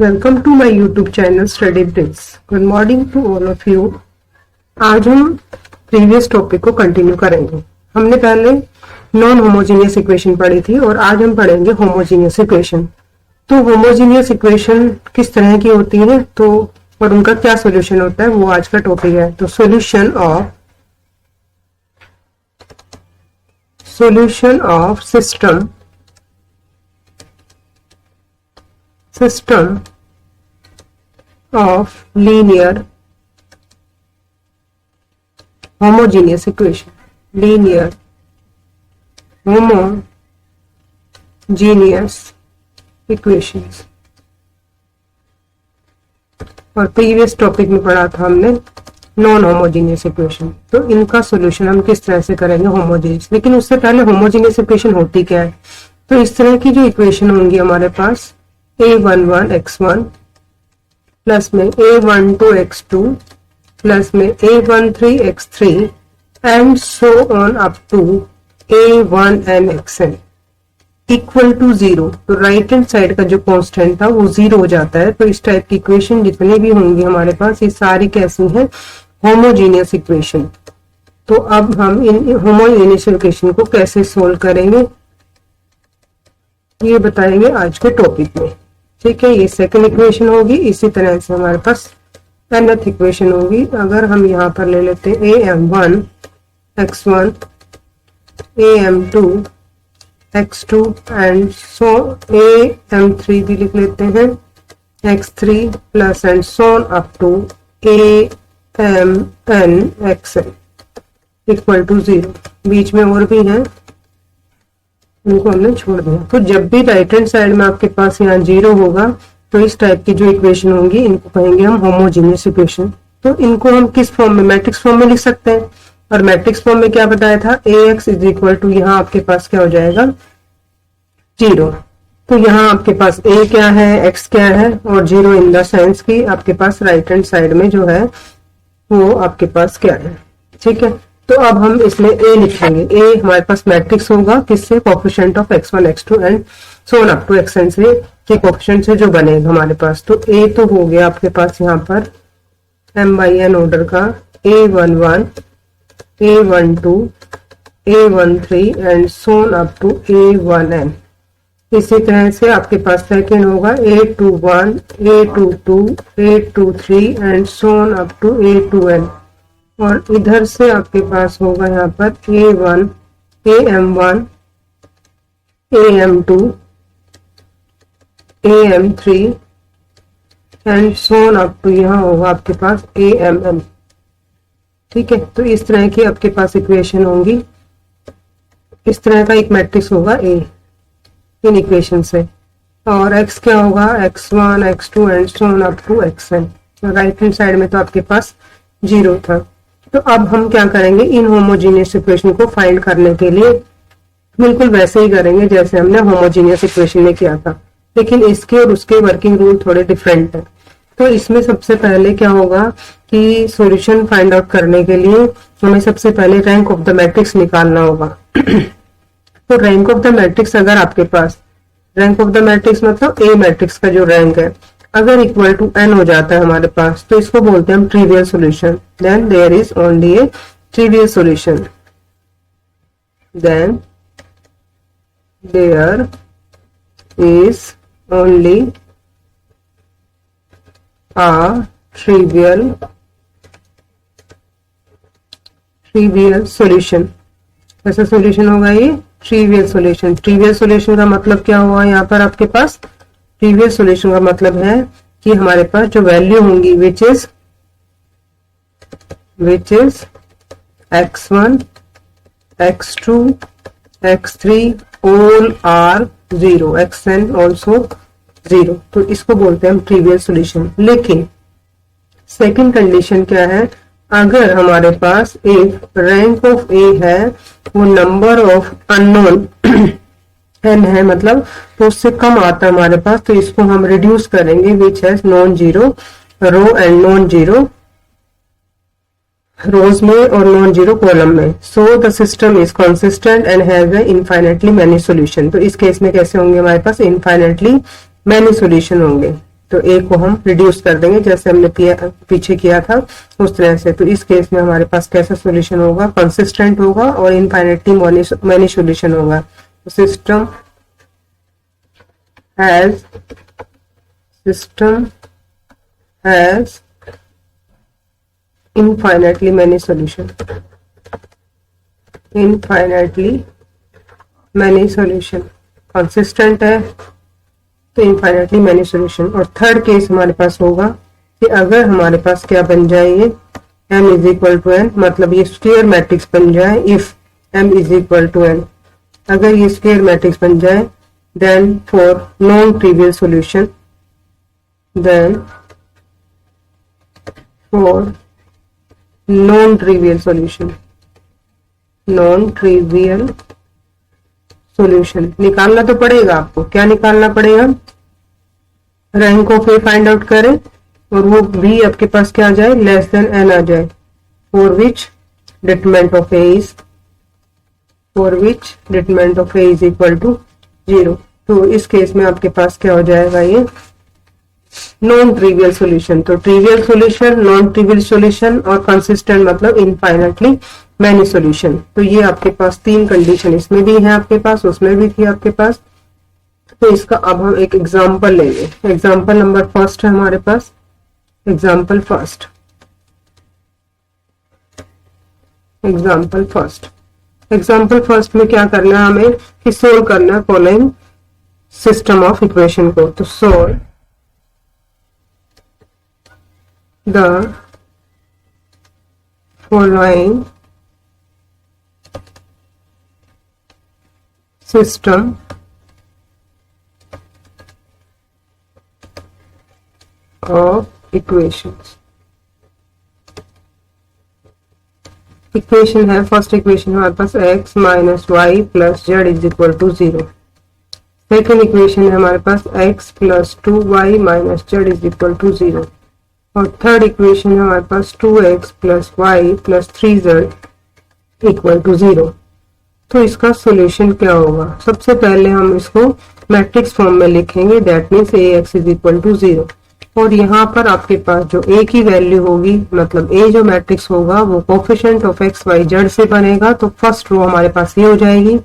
Welcome to my YouTube channel study bricks. Good morning to all of you. आज हम previous topic को continue करेंगे। हमने पहले नॉन होमोजीनियस इक्वेशन पढ़ी थी और आज हम पढ़ेंगे होमोजीनियस इक्वेशन। तो होमोजीनियस इक्वेशन किस तरह की होती है तो और उनका क्या सॉल्यूशन होता है वो आज का टॉपिक है। तो solution of system of linear homogeneous equation, linear homogeneous equations। और प्रीवियस टॉपिक में पढ़ा था हमने नॉन होमोजीनियस इक्वेशन। तो इनका सॉल्यूशन हम किस तरह से करेंगे होमोजीनियस। लेकिन उससे पहले होमोजीनियस इक्वेशन होती क्या है। तो इस तरह की जो इक्वेशन होंगी हमारे पास a11x1 प्लस में a12x2 प्लस में a13x3 and so on up to a1nxn equal to 0। तो राइट हैंड साइड का जो कांस्टेंट था वो 0 हो जाता है। तो इस टाइप की इक्वेशन जितनी भी होंगी हमारे पास ये सारी कैसी हैं होमोजीनियस इक्वेशन। तो अब हम इन होमोजीनियस इक्वेशन को कैसे सोल्व करेंगे ये बताएंगे आज के टॉपिक में। ठीक है, ये सेकंड इक्वेशन होगी। इसी तरह से हमारे पास nth इक्वेशन होगी। अगर हम यहाँ पर ले लेते हैं am1 x1 am2 x2 and so am3 भी लिख लेते हैं x3 plus and so on up to amn xn equal to 0। बीच में और भी हैं, इनको हमने छोड़ दिया। तो जब भी राइट हैंड साइड में आपके पास यहाँ 0 होगा तो इस टाइप की जो इक्वेशन होंगी इनको कहेंगे हम होमोजीनियस इक्वेशन। तो इनको हम किस फॉर्म में, मैट्रिक्स फॉर्म में लिख सकते हैं। और मैट्रिक्स फॉर्म में क्या बताया था, ax इज इक्वल टू यहाँ आपके पास क्या हो जाएगा 0। तो यहाँ आपके पास a क्या है, x क्या है और 0 इन द सेंस की आपके पास राइट हैंड साइड में जो है वो आपके पास क्या है। ठीक है, तो अब हम इसमें a लिखेंगे। a हमारे पास मैट्रिक्स होगा किससे, coefficient of x1 x2 and so on up to xn से के कोएफिशिएंट से जो बनेगा हमारे पास। तो a तो हो गया आपके पास यहाँ पर m/n ऑर्डर का a11 a12 a13 and so on up to a1n। इसी तरह से आपके पास सेकंड होगा a21 a22 a23 and so on up to a2n। और इधर से आपके पास होगा यहाँ पर am1 am2 am3 and so on up to यहाँ होगा आपके पास amn। ठीक है, तो इस तरह की आपके पास इक्वेशन होंगी। इस तरह का एक मैट्रिक्स होगा a इन इक्वेशन से। और x क्या होगा x1 x2 and so on up to xn। Right hand side में तो आपके पास 0 था। तो अब हम क्या करेंगे, इन होमोजीनियस इक्वेशन को फाइंड करने के लिए बिल्कुल वैसे ही करेंगे जैसे हमने होमोजीनियस इक्वेशन में किया था, लेकिन इसके और उसके वर्किंग रूल थोड़े डिफरेंट है। तो इसमें सबसे पहले क्या होगा कि सॉल्यूशन फाइंड आउट करने के लिए हमें सबसे पहले रैंक ऑफ द मैट्रिक्स निकालना होगा। तो रैंक ऑफ द मैट्रिक्स अगर आपके पास, रैंक ऑफ द मैट्रिक्स मतलब ए मैट्रिक्स का जो रैंक है अगर इक्वल टू n हो जाता है हमारे पास तो इसको बोलते हैं हम trivial solution. Then there is only a trivial solution. Then there is only a trivial solution. ऐसा सॉल्यूशन होगा ये ट्रिवियल सॉल्यूशन। ट्रिवियल सॉल्यूशन का मतलब क्या हुआ यहाँ पर आपके पास, ट्रिवियल सॉल्यूशन का मतलब है कि हमारे पास जो वैल्यू होंगी which is x1 x2 x3 all are 0 xn also 0। तो इसको बोलते हैं हम ट्रिवियल सॉल्यूशन। लेकिन सेकंड कंडीशन क्या है, अगर हमारे पास एक रैंक ऑफ a है वो नंबर ऑफ अननोन n है मतलब तो उससे कम आता है हमारे पास, तो इसको हम रिड्यूस करेंगे which has non zero row and non zero rows में और नॉन जीरो कॉलम में। So the system is consistent and has infinitely many solution. तो इस केस में कैसे होंगे हमारे पास इनफाइनेटली मैनी सॉल्यूशन होंगे। तो ए को हम रिड्यूस कर देंगे जैसे हमने पीछे किया था उस तरह से। तो इस केस में हमारे पास कैसा सॉल्यूशन होगा, कंसिस्टेंट होगा और इनफाइनाइटली मैनी सॉल्यूशन होगा। तो system has infinitely many solution, consistent है तो infinitely many solution। और थर्ड केस हमारे पास होगा कि अगर हमारे पास क्या बन जाए, ये m is equal to n, मतलब ये स्क्वायर मैट्रिक्स बन जाए। If m is equal to n, अगर ये स्क्वायर मैट्रिक्स बन जाए, then for non trivial solution, non trivial solution निकालना तो पड़ेगा आपको। क्या निकालना पड़ेगा, rank of A find out करें और वो भी आपके पास क्या आ जाए, लेस देन n आ जाए, for which determinant of A is equal to 0। तो इस केस में आपके पास क्या हो जाएगा, ये नॉन ट्रिवियल सॉल्यूशन। तो trivial solution, non trivial solution और कंसिस्टेंट मतलब इनफाइनाइटली मैनी सॉल्यूशन। तो ये आपके पास तीन कंडीशन इसमें भी है आपके पास, उसमें भी थी आपके पास। तो इसका अब हम एक एग्जांपल लेंगे। एग्जांपल नंबर फर्स्ट है हमारे पास, एग्जांपल फर्स्ट में क्या करना है हमें कि सोल्व करना है फॉलोइंग सिस्टम ऑफ इक्वेशन को। तो solve the following system of equations। Equation है, फर्स्ट इक्वेशन हमारे पास x minus Y plus Z is equal to 0। Second equation है हमारे पास x plus 2y minus Z is equal to 0। और third equation है हमारे पास 2x plus Y plus 3z equal to 0। तो इसका सॉल्यूशन क्या होगा, सबसे पहले हम इसको मैट्रिक्स फॉर्म में लिखेंगे, that means ax is equal to 0। और यहाँ पर आपके पास जो a की वैल्यू होगी, मतलब a जो मैट्रिक्स होगा वो coefficient of x y z से बनेगा। तो फर्स्ट रो हमारे पास ये हो जाएगी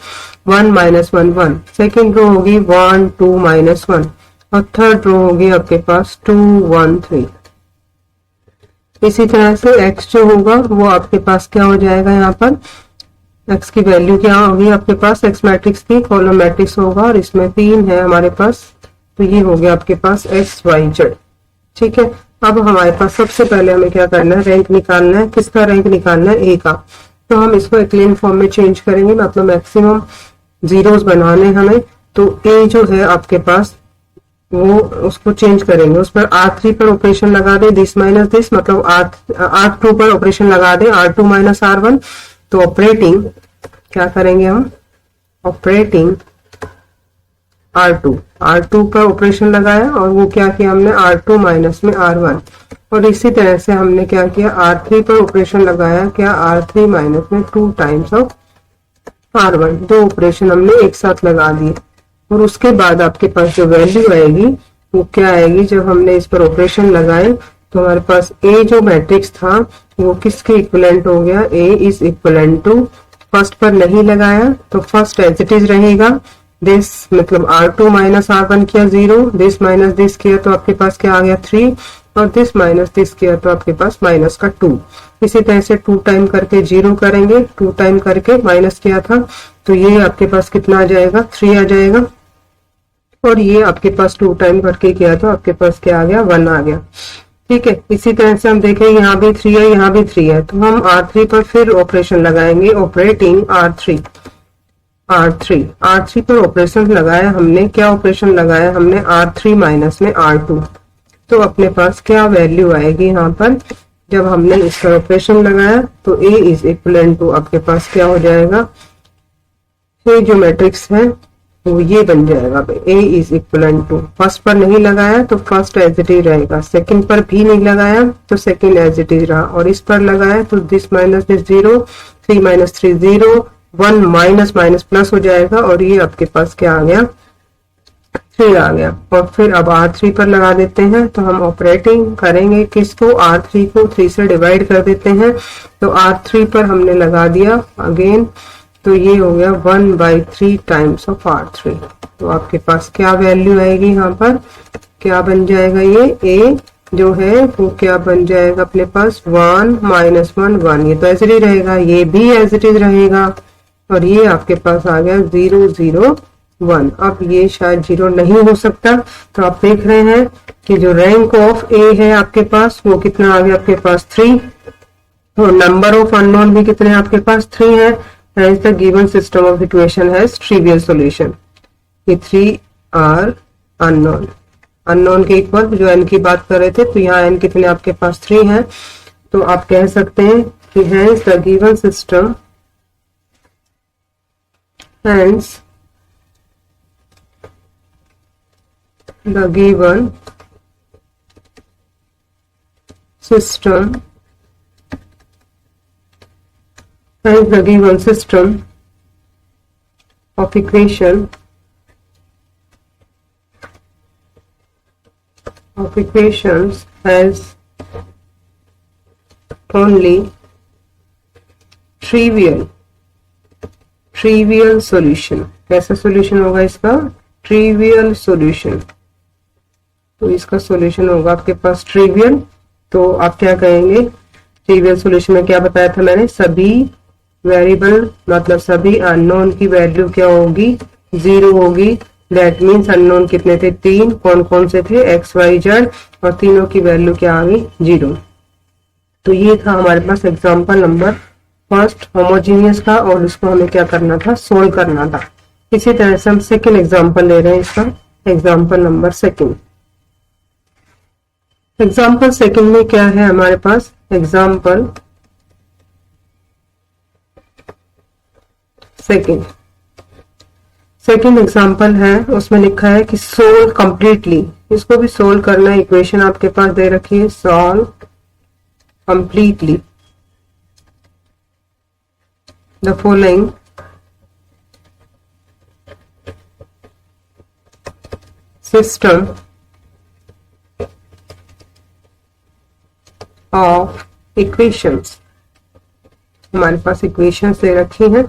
1 माइनस 1 1, सेकेंड रो होगी 1 2 माइनस 1 और थर्ड रो होगी आपके पास 2 1 3। इसी तरह से x जो होगा वो आपके पास क्या हो जाएगा, यहाँ पर x की वैल्यू क्या होगी आपके पास, x मैट्रिक्स की कॉलम मैट्रिक्स होगा और इसमें 3 है हमारे पास। तो ये हो गया आपके पास x y z। ठीक है, अब हमारे पास सबसे पहले हमें क्या करना है, रैंक निकालना है। किसका रैंक निकालना है, a का। तो हम इसको एक्लेन फॉर्म में चेंज करेंगे, मतलब मैक्सिमम जीरोस बनाने हमें। तो a जो है आपके पास वो उसको चेंज करेंगे, उस पर R3 पर ऑपरेशन लगा दे, दिस माइनस दिस, मतलब R2 पर ऑपरेशन लगा दे, R2 माइनस R1। तो ऑपरेटिंग क्या करेंगे हम, ऑपरेटिंग R2 पर ऑपरेशन लगाया और वो क्या किया हमने, R2 माइनस में R1। और इसी तरह से हमने क्या किया, R3 पर ऑपरेशन लगाया, क्या R3 माइनस में 2 टाइम्स ऑफ R1। दो ऑपरेशन हमने एक साथ लगा दिए। और उसके बाद आपके पास जो वैल्यू आएगी वो क्या आएगी, जब हमने इस पर ऑपरेशन लगाए तो हमारे पास a जो मैट्रिक्स था वो किसके इक्विवेलेंट हो गया, a is equivalent to, first पर नहीं लगाया तो फर्स्ट एज इट इज रहेगा, दिस मतलब R2 माइनस R1 किया 0, दिस माइनस दिस किया तो आपके पास क्या आ गया 3 और दिस माइनस दिस किया तो आपके पास माइनस का 2। इसी तरह से 2 टाइम करके 0 करेंगे, 2 टाइम करके माइनस किया था तो ये आपके पास कितना आ जाएगा, 3 आ जाएगा। और ये आपके पास 2 टाइम करके किया तो आपके पास क्या आ गया, 1 आ गया। ठीक है, इसी तरह से हम देखें यहाँ भी 3 है, यहाँ भी 3 है, तो हम R3 पर फिर ऑपरेशन लगाएंगे, ऑपरेटिंग R3 पर ऑपरेशन लगाया हमने, क्या ऑपरेशन लगाया हमने, R3 माइनस में R2। तो अपने पास क्या वैल्यू आएगी यहाँ पर, जब हमने इस पर ऑपरेशन लगाया तो A इज इक्विवेलेंट टू आपके पास क्या हो जाएगा, ये जो मैट्रिक्स है वो ये बन जाएगा, A is equivalent to, first पर नहीं लगाया तो फर्स्ट एज इट इज रहेगा, सेकंड पर भी नहीं लगाया तो सेकंड एज इट इज रहा, और इस पर लगाया तो this minus this 0, 3 minus 3 0, 1 minus minus plus हो जाएगा और ये आपके पास क्या आ गया 3 आ गया। और फिर अब R3 पर लगा देते हैं, तो हम ऑपरेटिंग करेंगे किसको, R3 को 3 से डिवाइड कर देते हैं। तो R3 पर हमने लगा दिया अगेन, तो ये हो गया 1/3 टाइम्स ऑफ R3। तो आपके पास क्या वैल्यू आएगी यहाँ पर, क्या बन जाएगा, ये A जो है वो क्या बन जाएगा अपने पास 1 - 1 1, ये तो एज इट इज रहेगा, ये भी एज इट इज रहेगा, और ये आपके पास आ गया 0 0 1। अब ये शायद 0 नहीं हो सकता, तो आप देख रहे हैं कि जो रैंक ऑफ ए है आपके पास वो कितना आ गया आपके पास 3, और नंबर ऑफ अननोन भी कितने आपके पास 3 है। Hence the given system of equation has trivial solution. ये 3 are unknown. अननोन के इक्वल जो n की बात कर रहे थे, तो यहाँ n कितने आपके पास 3 हैं, तो आप कह सकते हैं कि hence the given system, hence the given system, hence the given system of equation of equations has only trivial solution। कैसा सॉल्यूशन होगा इसका, ट्रिवियल सॉल्यूशन। तो इसका सॉल्यूशन होगा आपके पास ट्रिवियल। तो आप क्या कहेंगे, ट्रिवियल सॉल्यूशन में क्या बताया था मैंने, सभी वेरिएबल मतलब सभी अननोन की वैल्यू क्या होगी, 0 होगी। दैट मीन्स अननोन कितने थे, 3, कौन कौन से थे, x y z, और तीनों की वैल्यू क्या आ गई 0। तो ये था हमारे पास एग्जांपल नंबर फर्स्ट होमोजीनियस का, और इसको हमें क्या करना था, सोल्व करना था। इसी तरह से हम सेकेंड एग्जांपल ले रहे हैं इसका, example number second. Example second में क्या है हमारे पास, एग्जांपल सेकेंड एग्जांपल है, उसमें लिखा है कि सोल्व कंप्लीटली, इसको भी सोल्व करना है। इक्वेशन आपके पास दे रखी है, solve completely the following system of equations. हमारे पास इक्वेशंस दे रखी हैं,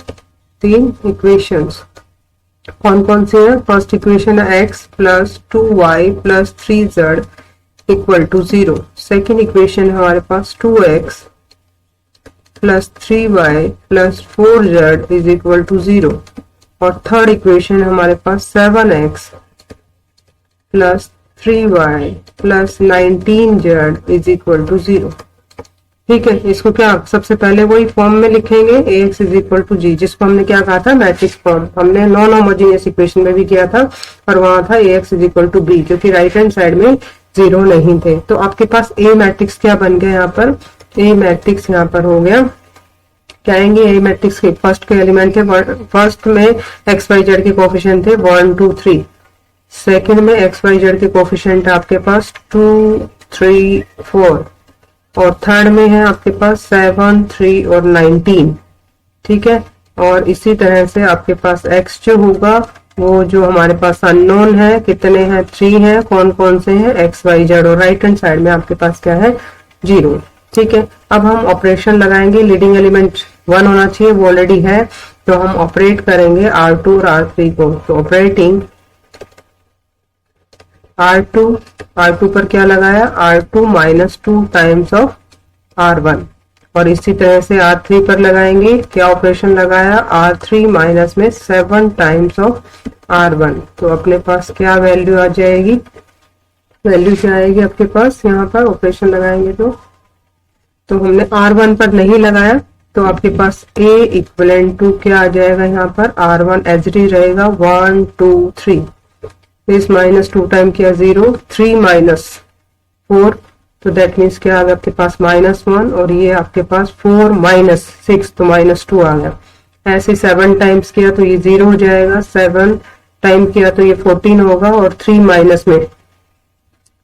3 इक्वेशंस। कौन कौन सी है, फर्स्ट इक्वेशन है x + 2y + 3z = 0। Second equation है हमारे पास 2x + 3y + 4z = 0। और थर्ड इक्वेशन है हमारे पास 7x + 3y + 19z = 0। ठीक है, इसको क्या सबसे पहले वही फॉर्म में लिखेंगे, ax = g, जिसको हमने क्या कहा था, मैट्रिक्स फॉर्म। हमने नॉन होमोजेनियस इक्वेशन में भी किया था, और वहां था ax = b, क्योंकि राइट हैंड साइड में 0 नहीं थे। तो आपके पास a मैट्रिक्स क्या बन गया, यहाँ पर a मैट्रिक्स यहाँ पर हो गया, क्या आएंगे a मैट्रिक्स के फर्स्ट के एलिमेंट थे, फर्स्ट में x y z के कोफिशिएंट थे 1 2 3, सेकेंड में x y z के कोफिशिएंट है आपके पास 2 3 4, और थर्ड में है आपके पास 7 3 और 19। ठीक है, और इसी तरह से आपके पास x जो होगा वो जो हमारे पास अननोन है कितने हैं, 3 हैं, कौन कौन से हैं, x y z, और राइट हैंड साइड में आपके पास क्या है 0। ठीक है, अब हम ऑपरेशन लगाएंगे, लीडिंग एलिमेंट 1 होना चाहिए, वो ऑलरेडी है, तो हम ऑपरेट करेंगे R2 और R3 को। तो ऑपरेटिंग R2 पर क्या लगाया, R2 - 2 टाइम्स ऑफ R1, और इसी तरह से R3 पर लगाएंगे, क्या ऑपरेशन लगाया, R3 माइनस में 7 टाइम्स ऑफ R1। तो अपने पास क्या वैल्यू आ जाएगी, वैल्यू क्या आएगी आपके पास, यहाँ पर ऑपरेशन लगाएंगे तो हमने R1 पर नहीं लगाया, तो आपके पास A = क्या आ जाएगा, यहाँ पर R1 एज इट इज रहेगा 1 2 3, इस -2 टाइम किया 0, 3 - 4, तो दैट मीन्स क्या आ गया आपके पास -1, और ये आपके पास 4 - 6, तो -2 आ गया। ऐसे 7 टाइम्स किया तो ये 0 हो जाएगा, 7 टाइम किया तो ये 14 होगा, और 3 माइनस में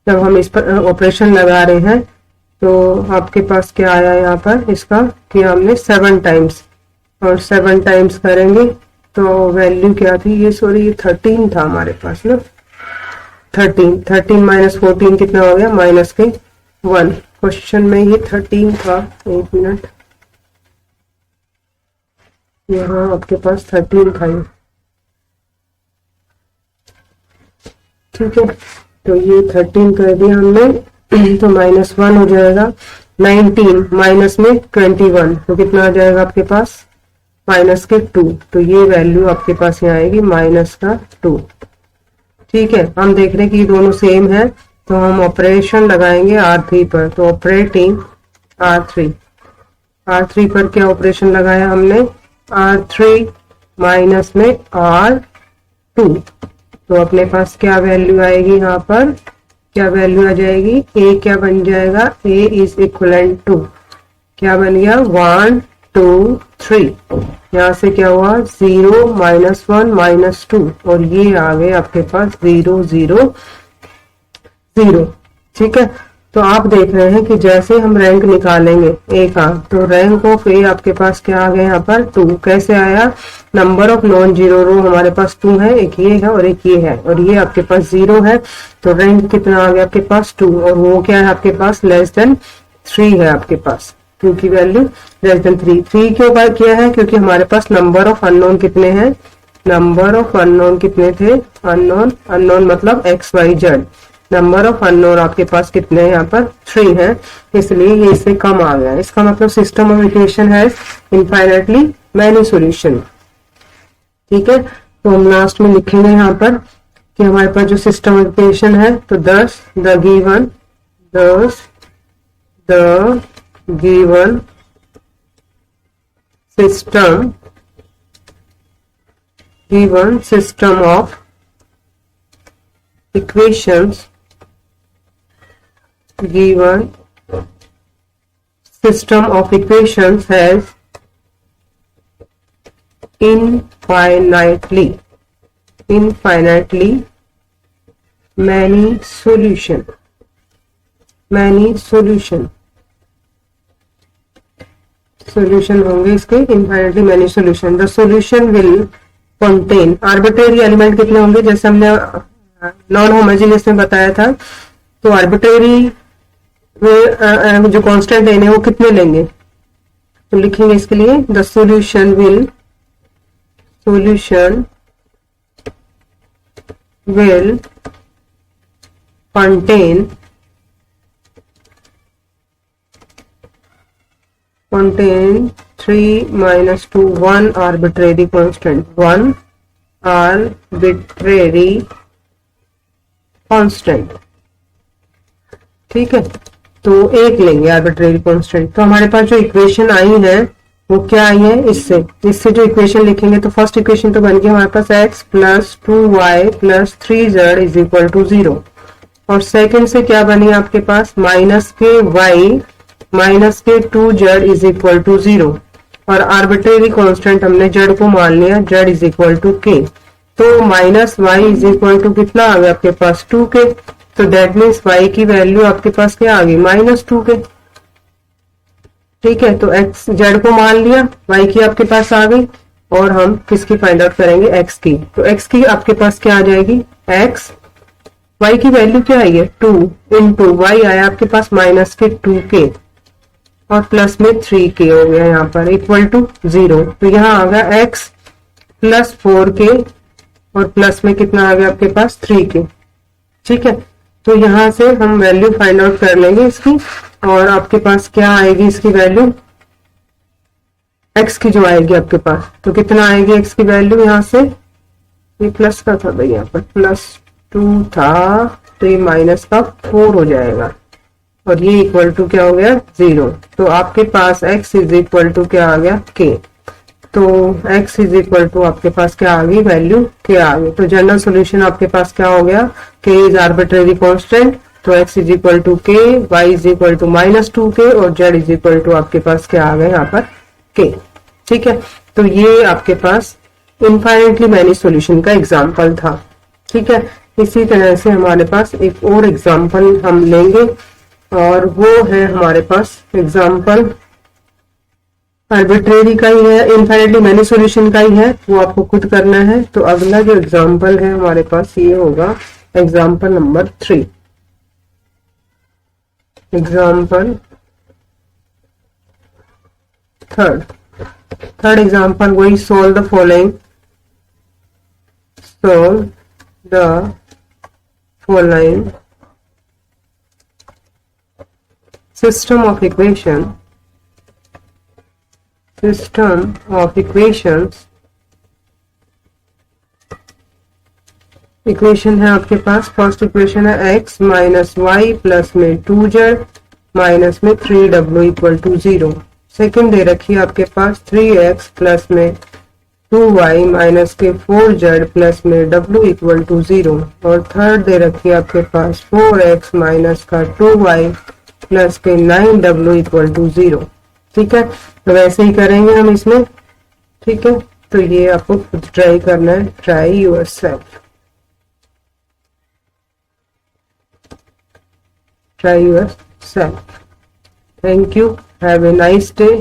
जब हम इस पर ऑपरेशन लगा रहे हैं तो आपके पास क्या आया यहाँ पर, इसका किया हमने 7 टाइम्स, और 7 टाइम्स करेंगे तो वैल्यू क्या थी, ये सॉरी 13 था हमारे पास ना, 13, 13 माइनस 14 कितना हो गया, माइनस के 1। क्वेश्चन में ये 13 था, एक मिनट, यहाँ आपके पास 13 था ये, ठीक है। तो ये 13 कर दिया हमने, तो -1 हो जाएगा। 19 माइनस में 21, तो कितना आ जाएगा आपके पास, माइनस के 2। तो ये वैल्यू आपके पास यहाँ आएगी माइनस का 2, ठीक है। हम देख रहे हैं कि ये दोनों सेम है, तो हम ऑपरेशन लगाएंगे R3 पर। तो ऑपरेटिंग R3 पर क्या ऑपरेशन लगाया हमने, R3 माइनस में R2। तो अपने पास क्या वैल्यू आएगी, यहाँ पर क्या वैल्यू आ जाएगी, A क्या बन जाएगा, A इज इक्वलेंट टू क्या बन गया, 1 2 3। यहाँ से क्या हुआ, 0 -1 -2, और ये आ गए आपके पास 0 0 0, ठीक है। तो आप देख रहे हैं कि जैसे हम रैंक निकालेंगे A का, तो रैंक ऑफ A आपके पास क्या आ गया यहाँ पर 2। कैसे आया, नंबर ऑफ नॉन जीरो रो हमारे पास 2 है, एक ये है और एक ये है, और ये आपके पास 0 है, तो रैंक कितना आ गया आपके पास 2, और वो क्या है आपके पास लेस देन 3 है आपके पास, 2 की वैल्यू लेस देन 3। 3 क्यों किया है, क्योंकि हमारे पास नंबर ऑफ अननोन कितने हैं, नंबर ऑफ अननोन कितने थे, अननोन मतलब XYZ, नंबर ऑफ अननोन आपके पास कितने हैं, यहाँ पर 3 है, इसलिए ये इससे कम आ गया। इसका मतलब सिस्टम ऑफ इक्वेशन है इनफाइनाइटली मैनी सॉल्यूशन, ठीक है। तो हम लास्ट में लिखेंगे यहाँ पर कि हमारे पास जो सिस्टम ऑफ इक्वेशन है, तो the given system of equations given system of equations has infinitely many solution होंगे इसके, infinitely many solution। the solution will contain arbitrary element कितने होंगे, जैसे हमने नॉन होमोजेनियस में बताया था, तो आर्बिट्रेरी जो कांस्टेंट है वो कितने लेंगे, तो लिखेंगे इसके लिए the solution will contain 3 - 2 1 arbitrary constant, 1 arbitrary constant, ठीक है। तो एक लेंगे आर्बिट्रेरी कांस्टेंट। तो हमारे पास जो इक्वेशन आई है वो क्या आई है, इससे जो इक्वेशन लिखेंगे, तो फर्स्ट इक्वेशन तो बन गई हमारे पास x + 2y + 3z = 0, और सेकंड से क्या बनी आपके पास, -y - 2z = 0, और आर्बिट्रेरी कांस्टेंट हमने z को मान लिया, z = k। तो -y = कितना आ गया आपके पास 2k, तो दैट मीन्स y की वैल्यू आपके पास क्या आ गई, -2k, ठीक है। तो x z को मान लिया, y की आपके पास आ गई, और हम किसकी फाइंड आउट करेंगे, x की। तो x की आपके पास क्या आ जाएगी, x y की वैल्यू क्या आई है 2 इंटू y आया आपके पास -2k, और प्लस में 3k हो गया यहाँ पर =0। तो यहाँ आ गया x + 4k, और प्लस में कितना आ गया आपके पास 3k, ठीक है। तो यहां से हम वैल्यू फाइंड आउट कर लेंगे इसकी, और आपके पास क्या आएगी इसकी वैल्यू, x की जो आएगी आपके पास, तो कितना आएगी x की वैल्यू, यहाँ से ये प्लस का था भाई, यहाँ पर +2 था, तो ये माइनस का 4 हो जाएगा, और ये इक्वल टू क्या हो गया 0। तो आपके पास x = क्या आ गया k, तो x = आपके पास क्या आ गई वैल्यू k आ गई। तो जनरल सॉल्यूशन आपके पास क्या हो गया, k इज आर्बिट्रेरी कांस्टेंट, तो x = k, y -2k, और z आपके पास क्या आ गया यहाँ पर k, ठीक है। तो ये आपके पास इनफाइनाइटली मैनी सॉल्यूशन का एग्जांपल था, ठीक है। इसी तरह से हमारे पास एक और एग्जांपल हम लेंगे, और वो है हमारे पास एग्जांपल आर्बिट्रेरी का ही है, इनफाइनाइटली मैनी सॉल्यूशन का ही है, वो आपको खुद करना है। तो अगला जो एग्जांपल है हमारे पास ये होगा example number 3. Example third. Third example, we solve the following. Solve the following system of equation. System of equations. Equation है आपके पास. फर्स्ट इक्वेशन है x माइनस वाई प्लस में 2z माइनस में 3w इक्वल टू 0. सेकेंड दे रखी है आपके पास 3x plus में 2y minus के 4z प्लस में w इक्वल टू 0. और थर्ड दे रखी है आपके पास 4x माइनस का 2y प्लस के 9w इक्वल टू 0. ठीक है, तो वैसे ही करेंगे हम इसमें. ठीक है, तो ये आपको खुद ट्राई करना है. Try yourself. Try yourself. Thank you. Have a nice day.